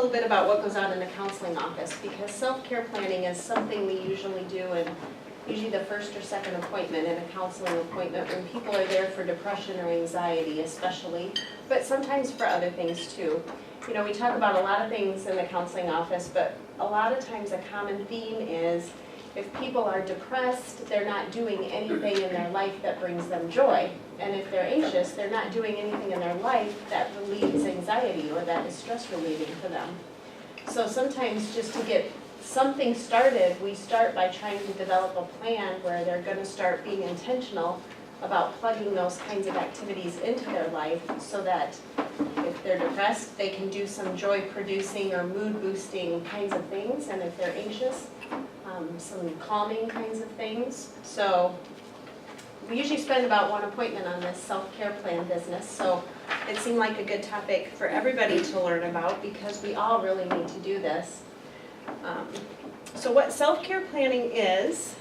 little bit about what goes on in the counseling office, because self-care planning is something we usually do in usually the first or second appointment in a counseling appointment when people are there for depression or anxiety especially, but sometimes for other things too. You know, we talk about a lot of things in the counseling office, but a lot of times a common theme is if people are depressed, they're not doing anything in their life that brings them joy. And if they're anxious, they're not doing anything in their life that relieves anxiety or that is stress relieving for them. So sometimes just to get something started, we start by trying to develop a plan where they're going to start being intentional about plugging those kinds of activities into their life so that if they're depressed, they can do some joy-producing or mood-boosting kinds of things, and if they're anxious, some calming kinds of things. So we usually spend about one appointment on this self-care plan business, so it seemed like a good topic for everybody to learn about because we all really need to do this. So what self-care planning is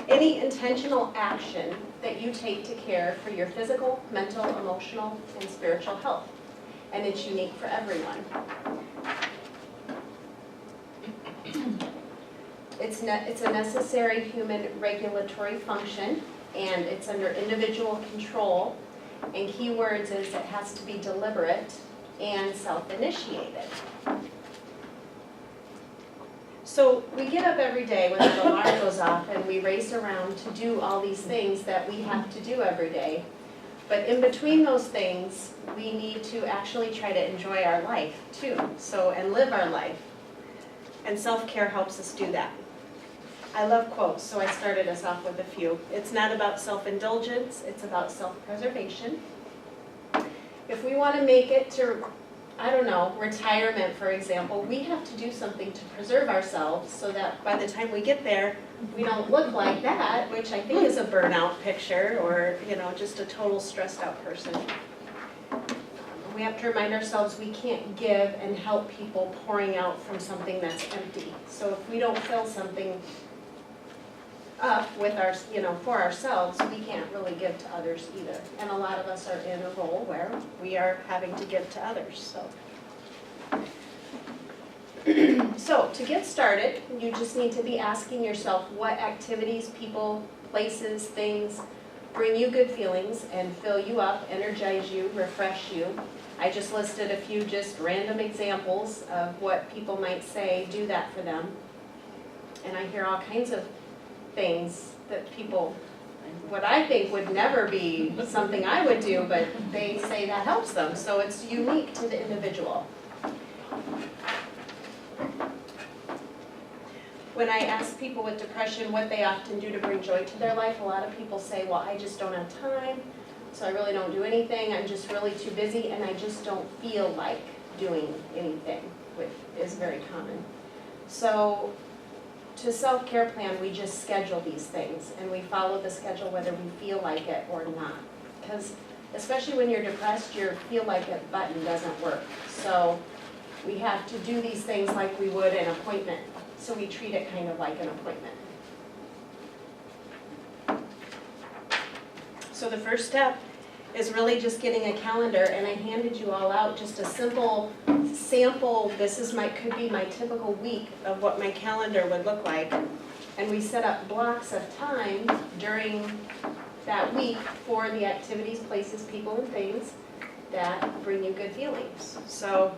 any intentional action that you take to care for your physical, mental, emotional, and spiritual health. And it's unique for everyone. It's a necessary human regulatory function, and it's under individual control. And keywords is it has to be deliberate and self-initiated. So we get up every day when the alarm goes off and we race around to do all these things that we have to do every day. But in between those things, we need to actually try to enjoy our life too, and live our life. And self-care helps us do that. I love quotes, so I started us off with a few. It's not about self-indulgence, it's about self-preservation. If we want to make it to, I don't know, retirement, for example, we have to do something to preserve ourselves so that by the time we get there, we don't look like that, which I think is a burnout picture or, you know, just a total stressed out person. We have to remind ourselves we can't give and help people pouring out from something that's empty. So if we don't fill something up with our, for ourselves, we can't really give to others either. And a lot of us are in a role where we are having to give to others. So to get started, you just need to be asking yourself what activities, people, places, things bring you good feelings and fill you up, energize you, refresh you. I just listed a few just random examples of what people might say do that for them. And I hear all kinds of things that people, what I think would never be something I would do, but they say that helps them. So it's unique to the individual. When I ask people with depression what they often do to bring joy to their life, a lot of people say, well, I just don't have time, so I really don't do anything. I'm just really too busy, and I just don't feel like doing anything, which is very common. So to self-care plan, we just schedule these things, and we follow the schedule whether we feel like it or not. Because especially when you're depressed, your feel like it button doesn't work. So we have to do these things like we would an appointment. So we treat it kind of like an appointment. So the first step is really just getting a calendar, and I handed you all out just a simple sample. This is could be my typical week of what my calendar would look like. And we set up blocks of time during that week for the activities, places, people, and things that bring you good feelings. So,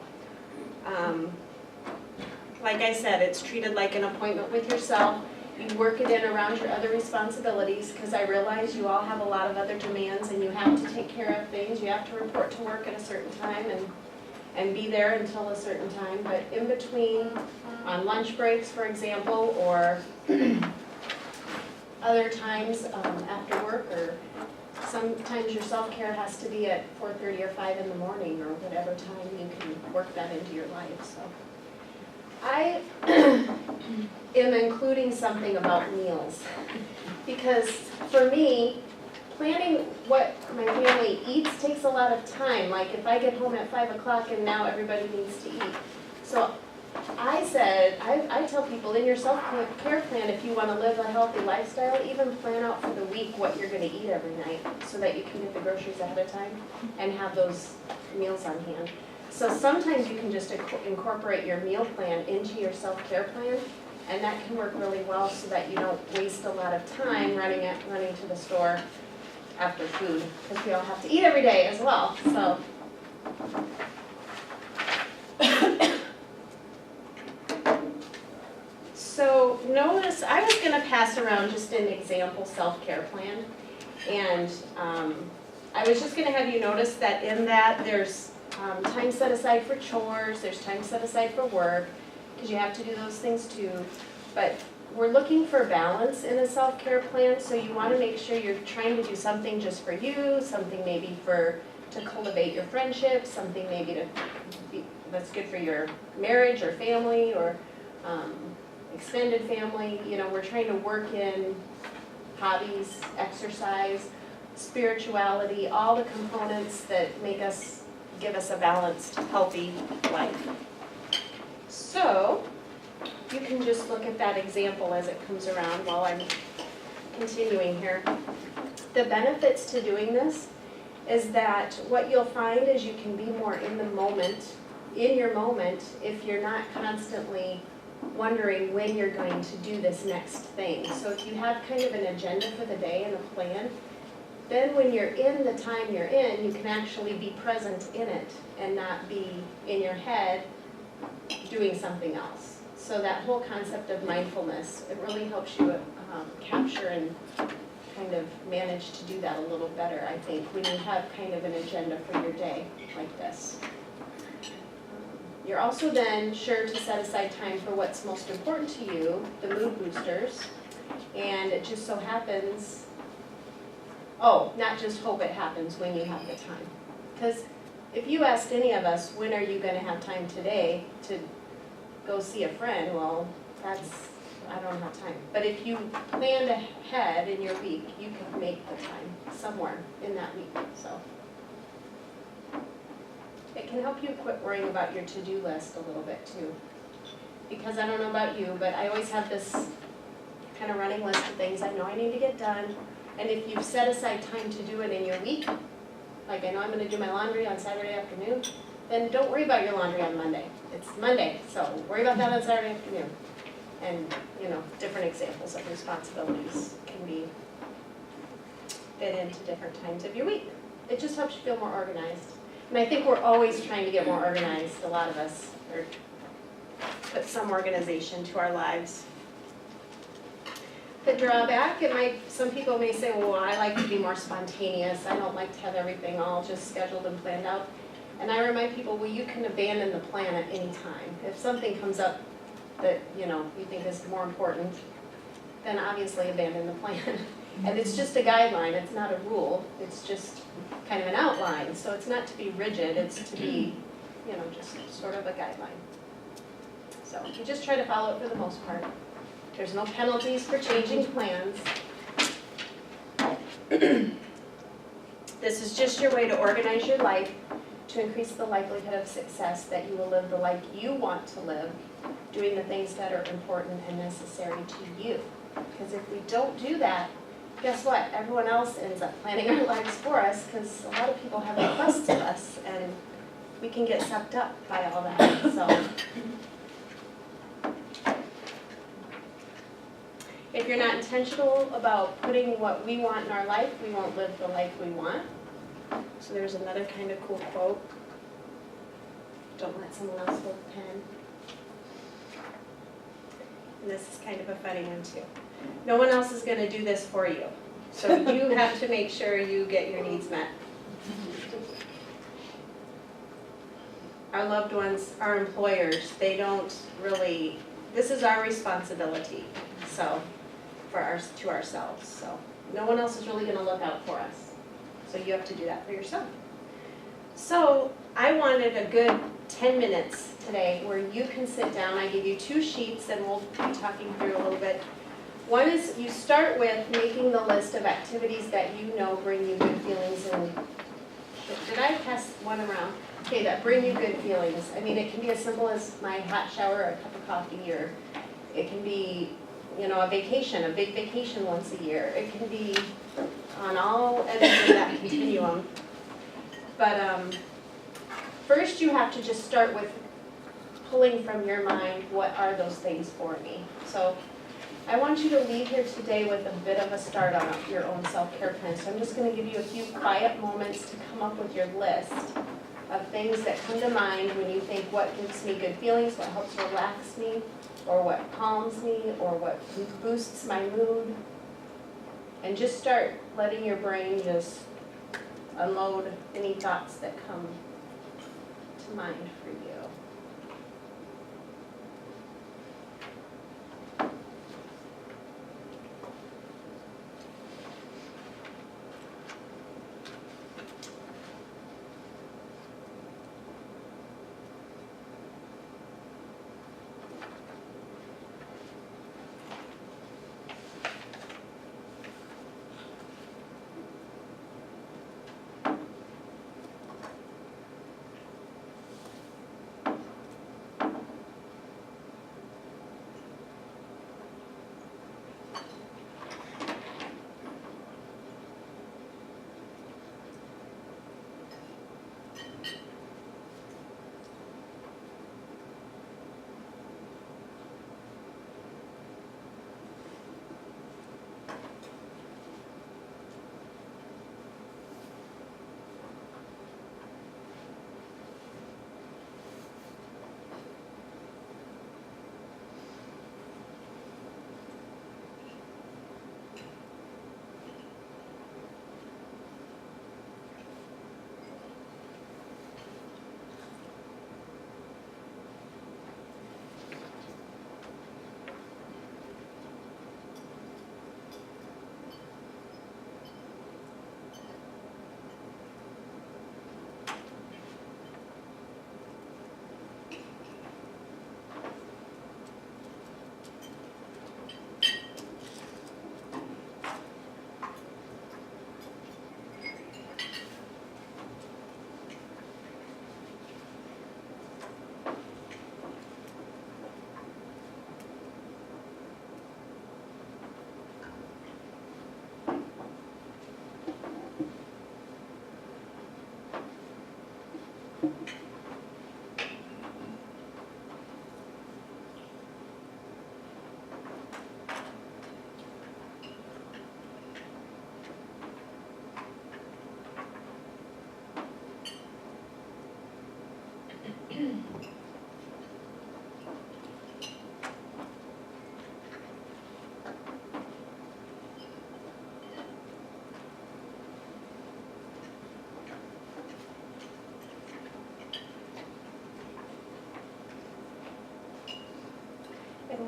like I said, it's treated like an appointment with yourself. You work it in around your other responsibilities, because I realize you all have a lot of other demands and you have to take care of things. You have to report to work at a certain time and be there until a certain time. But in between, on lunch breaks, for example, or other times after work, or sometimes your self-care has to be at 4:30 or 5 in the morning, or whatever time you can work that into your life. So I am including something about meals, because for me, planning what my family eats takes a lot of time. Like if I get home at 5 o'clock and now everybody needs to eat. So I said, I tell people in your self-care plan, if you want to live a healthy lifestyle, even plan out for the week what you're going to eat every night so that you can get the groceries ahead of time and have those meals on hand. So sometimes you can just incorporate your meal plan into your self-care plan, and that can work really well so that you don't waste a lot of time running to the store after food, because we all have to eat every day as well, so. So notice, I was gonna pass around just an example self-care plan, and I was just gonna have you notice that in that there's time set aside for chores, there's time set aside for work, because you have to do those things too. But we're looking for balance in a self-care plan, so you want to make sure you're trying to do something just for you, something maybe to cultivate your friendship, something maybe that's good for your marriage or family or extended family. You know, we're trying to work in hobbies, exercise, spirituality, all the components that give us a balanced, healthy life. So, you can just look at that example as it comes around while I'm continuing here. The benefits to doing this is that what you'll find is you can be more in the moment, in your moment, if you're not constantly wondering when you're going to do this next thing. So if you have kind of an agenda for the day and a plan, then when you're in the time you're in, you can actually be present in it and not be in your head doing something else. So that whole concept of mindfulness, it really helps you capture and kind of manage to do that a little better, I think, when you have kind of an agenda for your day like this. You're also then sure to set aside time for what's most important to you, the mood boosters, and it just so happens, not just hope it happens when you have the time. Because if you asked any of us, when are you going to have time today to go see a friend, well, I don't have time. But if you planned ahead in your week, you can make the time somewhere in that week. So it can help you quit worrying about your to-do list a little bit too. Because I don't know about you, but I always have this kind of running list of things I know I need to get done. And if you've set aside time to do it in your week, like I know I'm going to do my laundry on Saturday afternoon, then don't worry about your laundry on Monday. It's Monday, so worry about that on Saturday afternoon. And, different examples of responsibilities can be fit into different times of your week. It just helps you feel more organized. And I think we're always trying to get more organized, a lot of us, or put some organization to our lives. The drawback, some people may say, well, I like to be more spontaneous. I don't like to have everything all just scheduled and planned out. And I remind people, well, you can abandon the plan at any time. If something comes up that, you think is more important, then obviously abandon the plan. And it's just a guideline, it's not a rule. It's just kind of an outline. So it's not to be rigid, it's to be, just sort of a guideline. So you just try to follow it for the most part. There's no penalties for changing plans. This is just your way to organize your life to increase the likelihood of success that you will live the life you want to live, doing the things that are important and necessary to you. Because if we don't do that, guess what? Everyone else ends up planning our lives for us, because a lot of people have requests of us, and we can get sucked up by all that. So, if you're not intentional about putting what we want in our life, we won't live the life we want. So there's another kind of cool quote. Don't let someone else hold the pen. And this is kind of a funny one too. No one else is going to do this for you. So you have to make sure you get your needs met. Our loved ones, our employers, they don't really, this is our responsibility. So, to ourselves. So no one else is really going to look out for us. So you have to do that for yourself. So I wanted a good 10 minutes today where you can sit down. I give you 2 sheets and we'll be talking through a little bit. One is you start with making the list of activities that you know bring you good feelings. And did I pass one around? Okay, that bring you good feelings. I mean, it can be as simple as my hot shower or a cup of coffee, or it can be a vacation, a big vacation once a year. It can be on all ends of that continuum. But first you have to just start with pulling from your mind, what are those things for me? So I want you to leave here today with a bit of a start on your own self-care plan. So I'm just going to give you a few quiet moments to come up with your list of things that come to mind when you think what gives me good feelings, what helps relax me, or what calms me, or what boosts my mood. And just start letting your brain just unload any thoughts that come to mind for you. And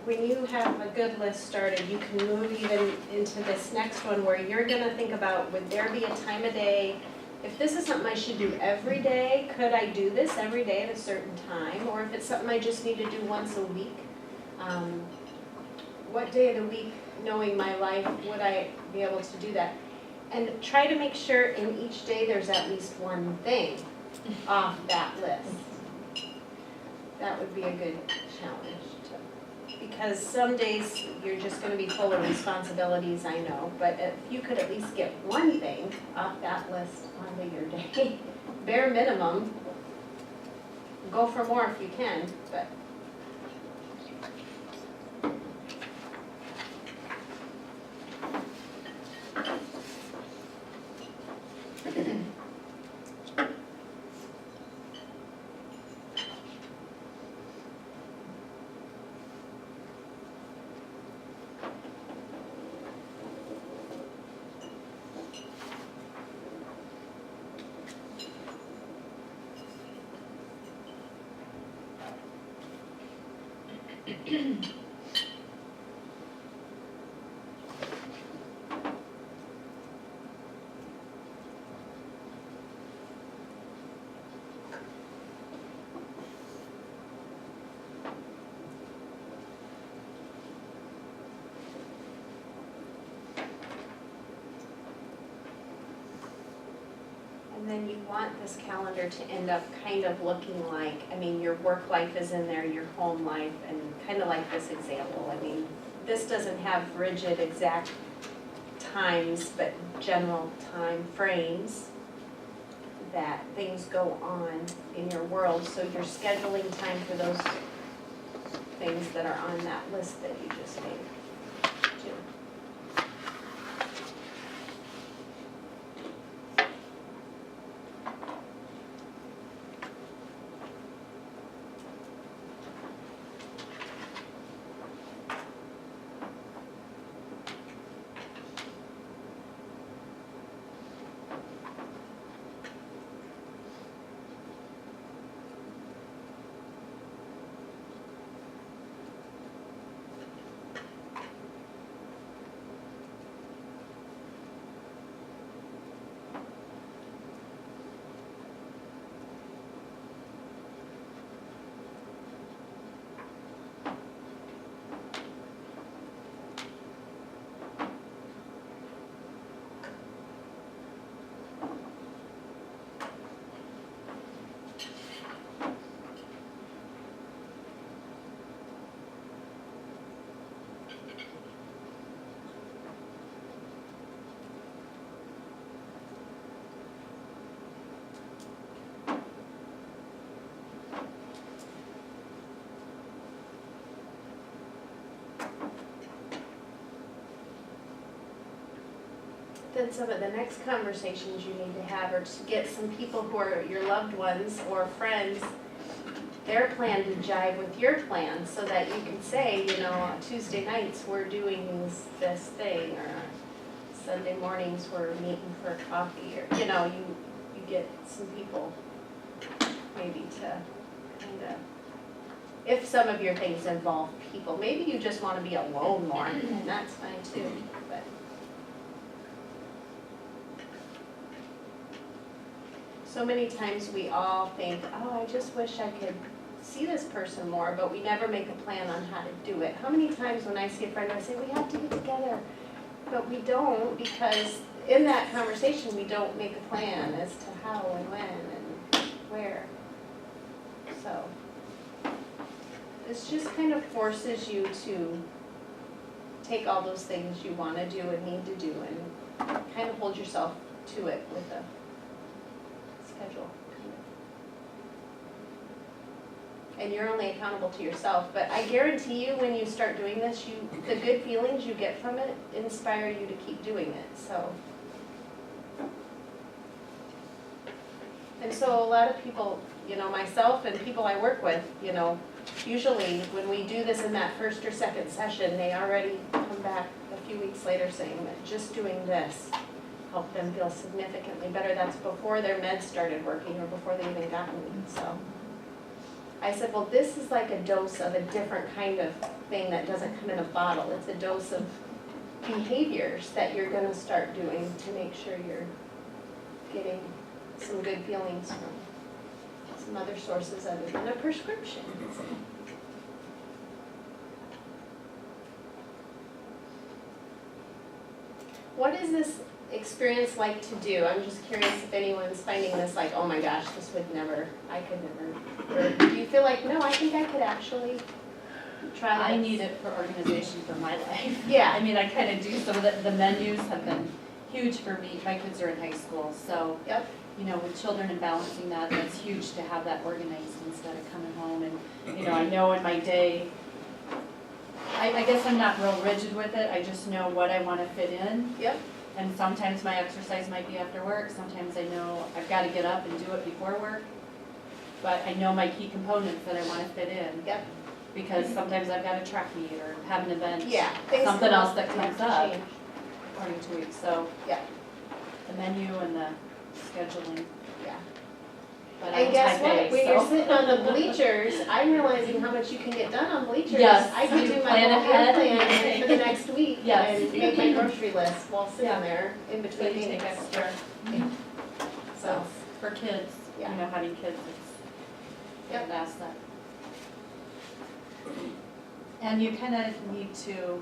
when you have a good list started, you can move even into this next one where you're gonna think about, would there be a time of day, if this is something I should do every day, could I do this every day at a certain time? Or if it's something I just need to do once a week, what day of the week, knowing my life, would I be able to do that? And try to make sure in each day there's at least one thing off that list. That would be a good challenge. Because some days you're just going to be full of responsibilities, I know, but if you could at least get one thing off that list onto your day, bare minimum, go for more if you can, but. And then you want this calendar to end up kind of looking like, I mean, your work life is in there, your home life, and kind of like this example. I mean, this doesn't have rigid exact times, but general time frames. that things go on in your world, so you're scheduling time for those things that are on that list that you just made too. Then some of the next conversations you need to have are to get some people who are your loved ones or friends, their plan to jive with your plan, so that you can say, you know, on Tuesday nights, we're doing this thing, or Sunday mornings, we're meeting for coffee, or, you know, you get some people maybe to kind of, if some of your things involve people, maybe you just want to be alone more, and that's fine too, but. So many times we all think, oh, I just wish I could see this person more, but we never make a plan on how to do it. How many times when I see a friend, I say, we have to get together, but we don't, because in that conversation, we don't make a plan as to how and when and where. So this just kind of forces you to take all those things you want to do and need to do and kind of hold yourself to it with a schedule. And you're only accountable to yourself, but I guarantee you when you start doing this, the good feelings you get from it inspire you to keep doing it, so. And so a lot of people, you know, myself and people I work with, you know, usually when we do this in that first or second session, they already come back a few weeks later saying that just doing this helped them feel significantly better. That's before their meds started working or before they even got me, so. I said, well, this is like a dose of a different kind of thing that doesn't come in a bottle. It's a dose of behaviors that you're gonna start doing to make sure you're getting some good feelings from some other sources other than a prescription. What is this experience like to do? I'm just curious if anyone's finding this like, oh my gosh, this would never, I could never. Or do you feel like, no, I think I could actually try this? I need it for organization for my life. Yeah. I mean, I kind of do, some of the menus have been huge for me. My kids are in high school, so, Yep. you know, with children and balancing that, that's huge to have that organized instead of coming home. And, you know in my day, I guess I'm not real rigid with it. I just know what I want to fit in. Yep. And sometimes my exercise might be after work, sometimes I know I've got to get up and do it before work. But I know my key components that I want to fit in. Yep. Because sometimes I've got a track meet or have an event. Yeah. Things Something come else up, that you comes have to up. change. According to week, so. Yeah. The menu and the scheduling. Yeah. But And I'm guess type A, what? When so. you're sitting on the bleachers, I'm realizing how much you can get done on bleachers. Yes, I can you do my plan whole meal ahead. plan for the next week Yes. and make my grocery list while sitting Yeah. there in So between you take meetings. extra. So, For kids, you Yeah. know, having kids, it's, Yep. that's that. And you kind of need to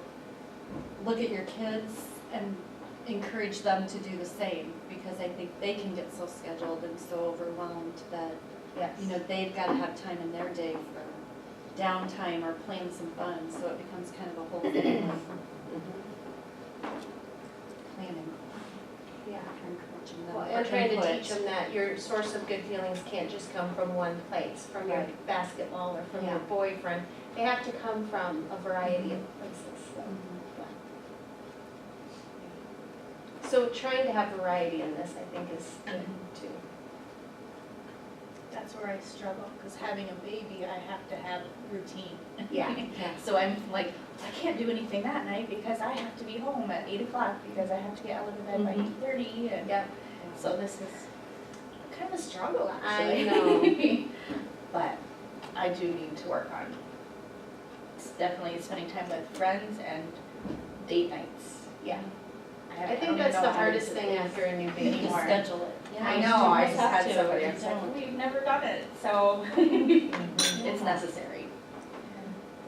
look at your kids and encourage them to do the same, because I think they can get so scheduled and so overwhelmed that, yes. you know, they've got to have time in their day for downtime or playing some fun, so it becomes kind of a whole family Mhm. planning. Yeah. encouraging them. Well, or and trying to input. teach them that your source of good feelings can't just come from one place, from your Right. basketball or from Yeah. your boyfriend. They have to come from a variety of places. So. So trying to have variety in this, I think, is good too. That's where I struggle, because having a baby, I have to have routine. Yeah. So I'm like, I can't do anything that night because I have to be home at 8 o'clock because I have to get Ella to bed by Mhm. 8:30 and Yep. so this is kind of a struggle I actually. know. But I do need to work on definitely spending time with friends and date nights. Yeah. I don't think even that's know the how to hardest do thing this. after a new You baby. need to More. schedule it. Yeah, I you know, I just just have had to. somebody, You it's like, don't. we've never done it, so Mhm. it's necessary.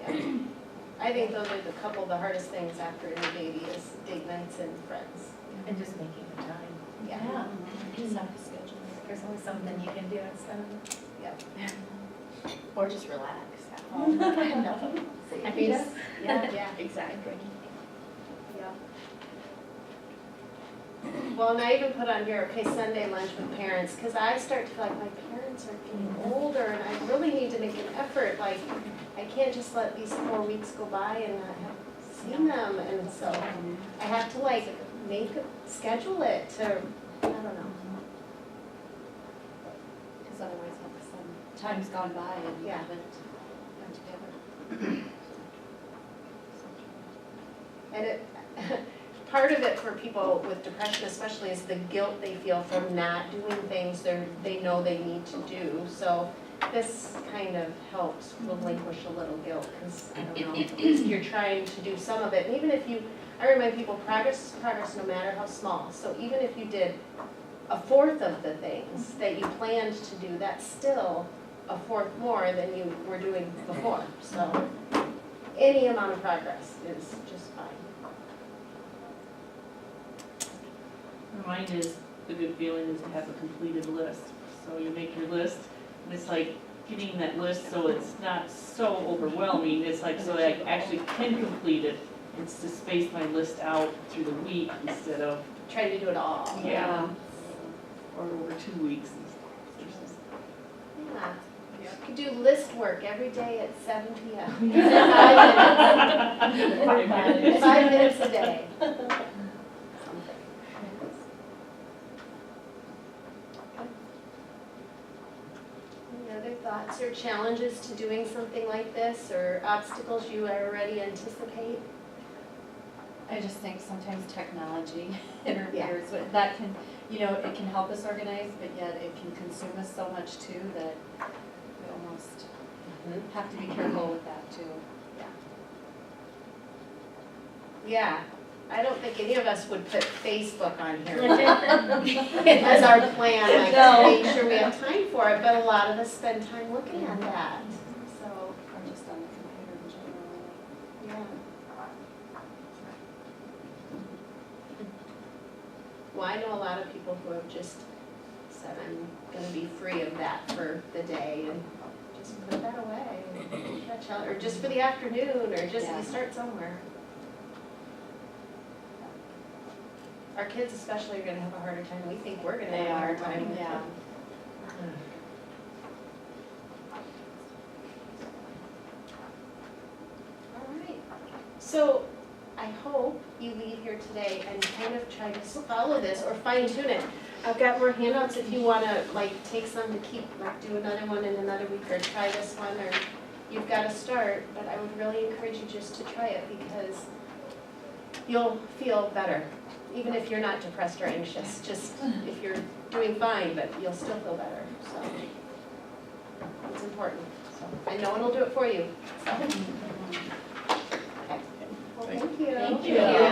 Yeah. I think those are the couple of the hardest things after a new baby is date nights and friends. And just making the time. Yeah. You just have to schedule it. There's always something you can do instead of. Or just relax at home. No. I mean, Yes. Yeah. Yeah, exactly. Yeah. Well, and I even put on here, okay, Sunday lunch with parents, because I start to feel like my parents are getting older and I really need to make an effort, like, I can't just let these 4 weeks go by and not have seen them, and so I have to like schedule it to, I don't know. Because otherwise, all of a sudden, time's gone by and you Yeah. haven't come together. And it, part of it for people with depression especially is the guilt they feel from not doing things they know they need to do. So this kind of helps relinquish a little guilt, because, I don't know, at least you're trying to do some of it. And even if you, I remind people, progress is progress no matter how small. So even if you did a fourth of the things that you planned to do, that's still a fourth more than you were doing before. So any amount of progress is just fine. Mine is, the good feeling is to have a completed list. So you make your list, and it's like getting that list so it's not so overwhelming. It's like so that I actually can complete it. It's to space my list out through the week instead of, Trying to do it all. yeah, or over 2 weeks. Yeah. You could do list work every day at 7 p.m. 5 minutes. 5 minutes a day. Any other thoughts or challenges to doing something like this, or obstacles you already anticipate? I just think sometimes technology interferes with, that can, you know, it can help us organize, but yet it can consume us so much too that we almost have to be careful with that too. Yeah, I don't think any of us would put Facebook on here as our plan, like to make sure we have time for it, but a lot of us spend time looking at that, so, Or just on the computer in general. yeah. Well, I know a lot of people who have just said, I'm gonna be free of that for the day, and just put that away, and catch up, or just for the afternoon, or just, Yeah. you start somewhere. Our kids especially are gonna have a harder time, we think we're gonna have a hard time with Yeah. them. All right, so I hope you leave here today and kind of try to follow this or fine tune it. I've got more handouts if you wanna like take some to keep, like do another one in another week or try this one, or you've gotta start, but I would really encourage you just to try it because you'll feel better, even if you're not depressed or anxious, just if you're doing fine, but you'll still feel better, so. It's important, so, and no one will do it for you, so. Okay. Well, thank you. Thank you. Yeah.